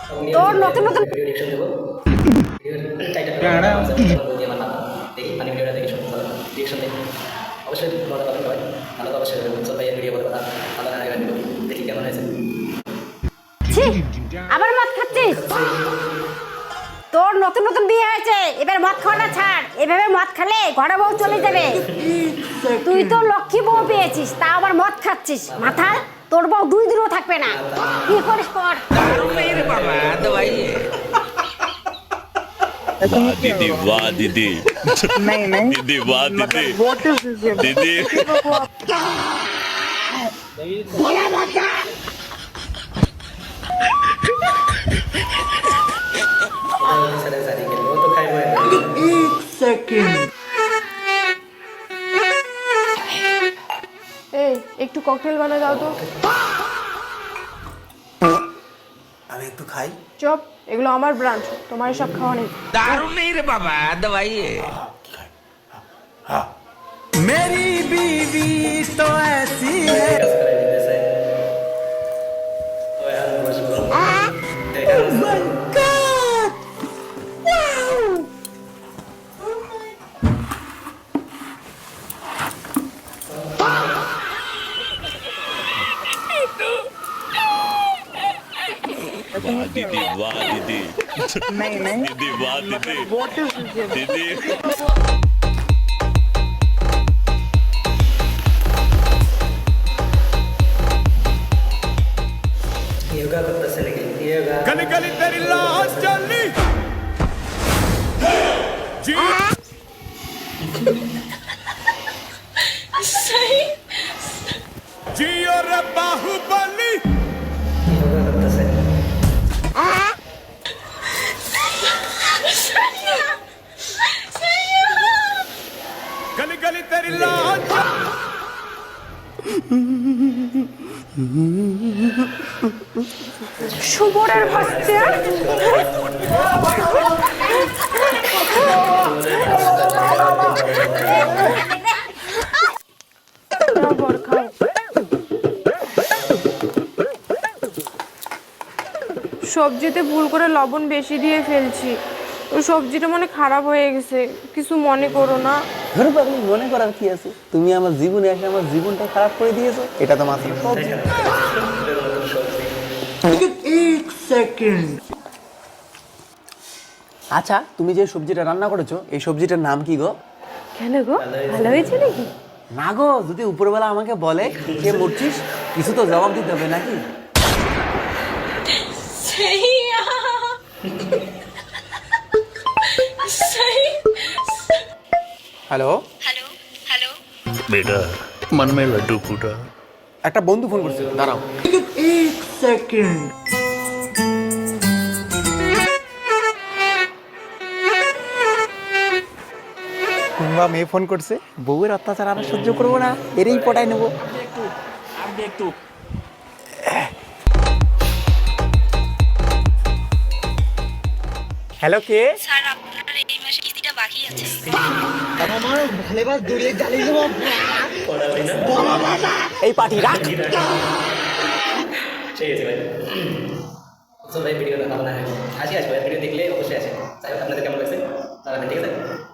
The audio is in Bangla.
তোর নতুন নতুন ভিডিও রিঅ্যাকশন দেবো টাইটেল দিয়ে আমার নাম দেখি মানে ভিডিওটা দেখে শুনুন রিঅ্যাকশন দেখি অবশ্যই মজা পাবেন সবাই ভালো তো অবশ্যই উৎসব ভাইয়ের ভিডিও বলবো না ভালো না লাগবে দেখি কেমন হয়েছে ছি আবার মদ খাচ্ছিস তোর নতুন নতুন বিয়ে হয়েছে এবার মদ খাওয়াটা ছাড় এভাবে মদ খেলে ঘরে বউ চলে যাবে তুই তো লক্ষ্মী বউ পেয়েছিস তা আবার মদ খাচ্ছিস মাথায় তোর বউ 2 দিনও থাকবে না কি করিস কর दीदी वाह दीदी नहीं दीदी वाह दीदी व्हाट इज दिस दीदी सारे शादी के वो तो खाए हुए हैं एक सेकंड এই একটু ককটেল বানা দাও তো আমি একটু খাই চপ এগুলো আমার ব্রাঞ্চ তোমার সব খাওয়া নেই दारू नहीं रे बाबा दवाई है मेरी बीवी तो ऐसी है वाह दीदी वाह दीदी नहीं दीदी वाह दीदी व्हाट इज दिस दीदी योगा करता से लेके योगा गली गली तेरी लाश चलनी जी जी और बाहुबली योगा करता से गली गली तेरी लाश শুভরের বাচ্চা বর খাও সবজিতে ভুল করে লবণ বেশি দিয়ে ফেলছি ওই সবজিটা মনে খারাপ হয়ে গেছে কিছু মনে করো না ধরো পাগলি মনে করার কি আছে তুমি আমার জীবনে এসে আমার জীবনটা খারাপ করে দিয়েছো এটা তো মাত্র एक सेकंड আচ্ছা তুমি যে সবজিটা রান্না করেছো এই সবজিটার নাম কি গো কেন গো ভালো হয়েছে নাকি না গো যদি উপরবেলা আমাকে বলে কে মরছিস কিছু তো জবাব দিতে হবে নাকি হ্যালো बेटा मन में लड्डू फूटा একটা বন্ধু ফোন করছে দাঁড়াও एक सेकंड কুম্বা মেয়ে ফোন করছে বউয়ের অত্যাচার আর সহ্য করবো না এরই পটাই নেবো হ্যালো কে স্যার আপনার এই মাসে কিস্তিটা বাকি আছে এই পার্টি রাখ ঠিক আছে ভাই উৎসব ভাই ভিডিওটা ভালো না হয় আসি আসবে ভিডিও দেখলে অবশ্যই আসে তাই হোক আপনাদের কেমন লাগছে তাহলে ঠিক আছে